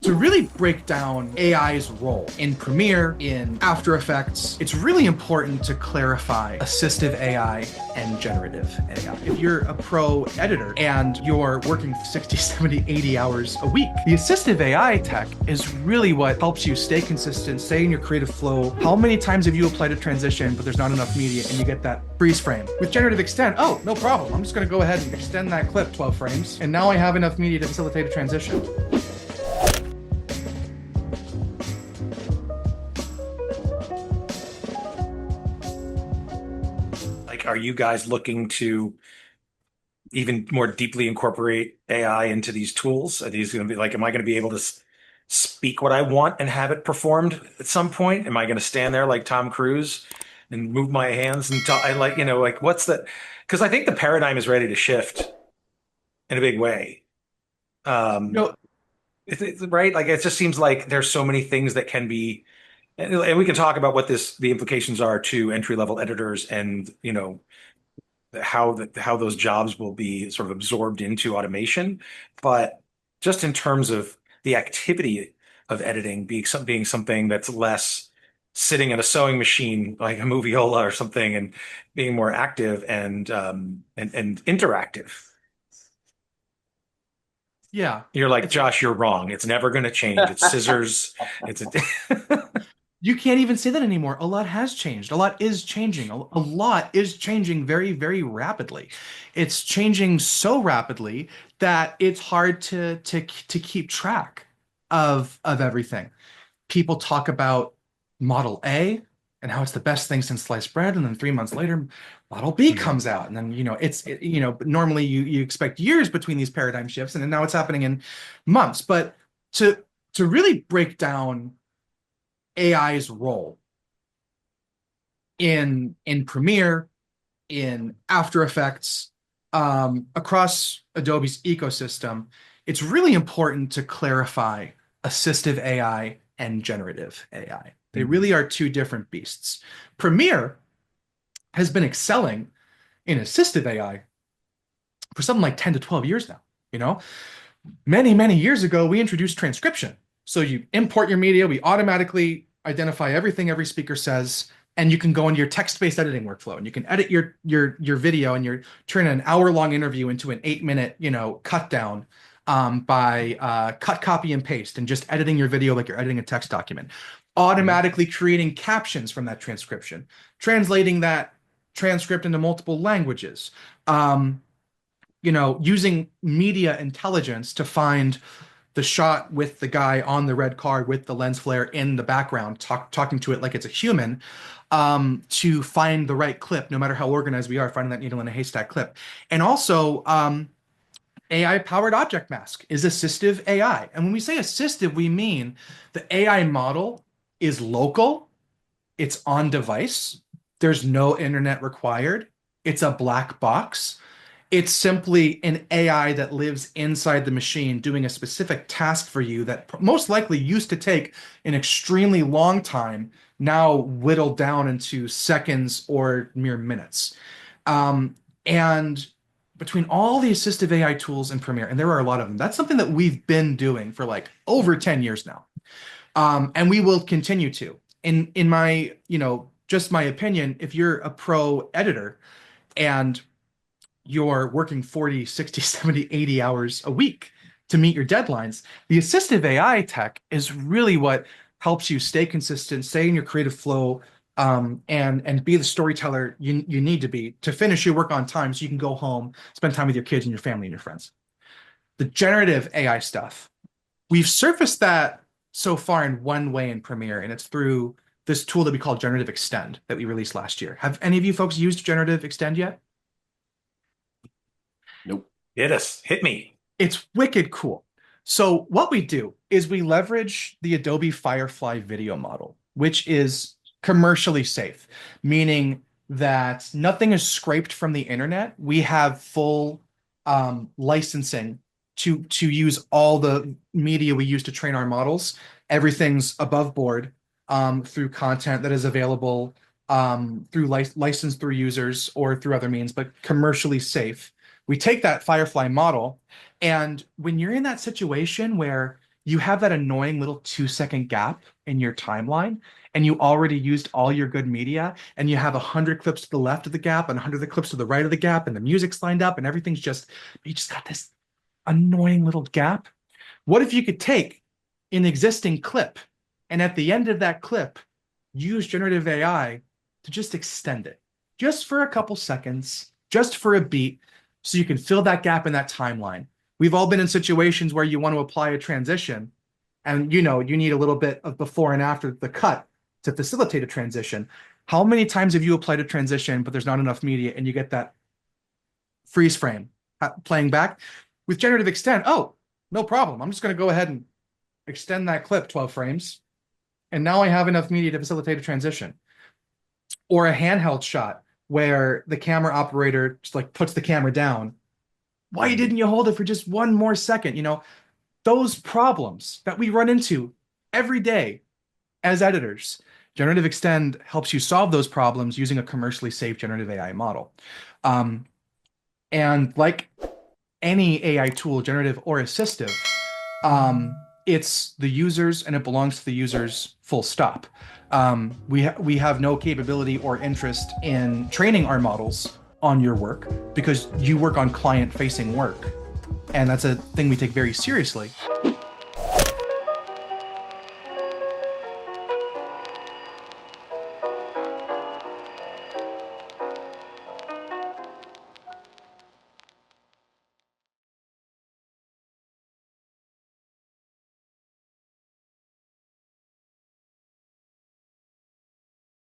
To really break down AI's role in Premiere, in After Effects, it's really important to clarify assistive AI and generative AI. If you're a pro editor and you're working 60, 70, 80 hours a week, the assistive AI tech is really what helps you stay consistent, stay in your creative flow. How many times have you applied a transition, but there's not enough media and you get that freeze frame? With Generative Extend, oh, no problem. I'm just gonna go ahead and extend that clip 12 frames, and now I have enough media to facilitate a transition. Are you guys looking to even more deeply incorporate AI into these tools? Are these going to be like, am I going to be able to speak what I want and have it performed at some point? Am I going to stand there like Tom Cruise and move my hands and I like, like what's the, because I think the paradigm is ready to shift in a big way. Um, No, right? Like it just seems like there's so many things that can be, and we can talk about what the implications are to entry level editors and, how those jobs will be sort of absorbed into automation. But just in terms of the activity of editing being something that's less sitting at a sewing machine like a Moviola or something and being more active and interactive. yeah. You're like, It's Josh, you're wrong. It's never going to change. It's scissors. It's a You can't even say that anymore. A lot has changed. A lot is changing. A lot is changing very, very rapidly. It's changing so rapidly that it's hard to keep track of everything. People talk about Model A and how it's the best thing since sliced bread, and then 3 months later, Model B comes out, and then but normally you expect years between these paradigm shifts, and then now it's happening in months. But to really break down AI's role in Premiere, in After Effects, across Adobe's ecosystem, it's really important to clarify assistive AI and generative AI. They really are two different beasts. Premiere has been excelling in assistive AI for something like 10 to 12 years now. You know, many, many years ago, we introduced transcription. So you import your media, we automatically identify everything every speaker says, and you can go into your text-based editing workflow, and you can edit your video, and you're turning an hour-long interview into an 8-minute, cut down by cut, copy, and paste, and just editing your video like you're editing a text document. Automatically creating captions from that transcription, translating that transcript into multiple languages. Using media intelligence to find the shot with the guy on the red card with the lens flare in the background, talking to it like it's a human, to find the right clip, no matter how organized we are, finding that needle in a haystack clip. And also, AI-powered object mask is assistive AI. And when we say assistive, we mean the AI model is local, it's on device, there's no internet required, it's a black box. It's simply an AI that lives inside the machine doing a specific task for you that most likely used to take an extremely long time, now whittled down into seconds or mere minutes. And between all the assistive AI tools in Premiere, and there are a lot of them, that's something that we've been doing for like over 10 years now. And we will continue to. In my, just my opinion, if you're a pro editor and you're working 40, 60, 70, 80 hours a week to meet your deadlines, the assistive AI tech is really what helps you stay consistent, stay in your creative flow, and be the storyteller you need to be to finish your work on time so you can go home, spend time with your kids and your family and your friends. The generative AI stuff, we've surfaced that so far in one way in Premiere, and it's through this tool that we call Generative Extend that we released last year. Have any of you folks used Generative Extend yet? Nope. Hit me. It's wicked cool. So what we do is we leverage the Adobe Firefly video model, which is commercially safe, meaning that nothing is scraped from the internet. We have full licensing to use all the media we use to train our models. Everything's above board through content that is available through licensed through users or through other means, but commercially safe. We take that Firefly model, and when you're in that situation where you have that annoying little 2-second gap in your timeline, and you already used all your good media, and you have 100 clips to the left of the gap and 100 clips to the right of the gap, and the music's lined up, and everything's just, you just got this annoying little gap. What if you could take an existing clip and at the end of that clip, use generative AI to just extend it, just for a couple seconds, just for a beat, so you can fill that gap in that timeline. We've all been in situations where you want to apply a transition and you need a little bit of before and after the cut to facilitate a transition. How many times have you applied a transition, but there's not enough media and you get that freeze frame playing back? With Generative Extend, oh, no problem. I'm just going to go ahead and extend that clip 12 frames. And now I have enough media to facilitate a transition. Or a handheld shot where the camera operator just like puts the camera down. Why didn't you hold it for just one more second? Those problems that we run into every day as editors, Generative Extend helps you solve those problems using a commercially safe generative AI model. And like any AI tool, generative or assistive, it's the users and it belongs to the users, full stop. We have no capability or interest in training our models on your work because you work on client-facing work. And that's a thing we take very seriously.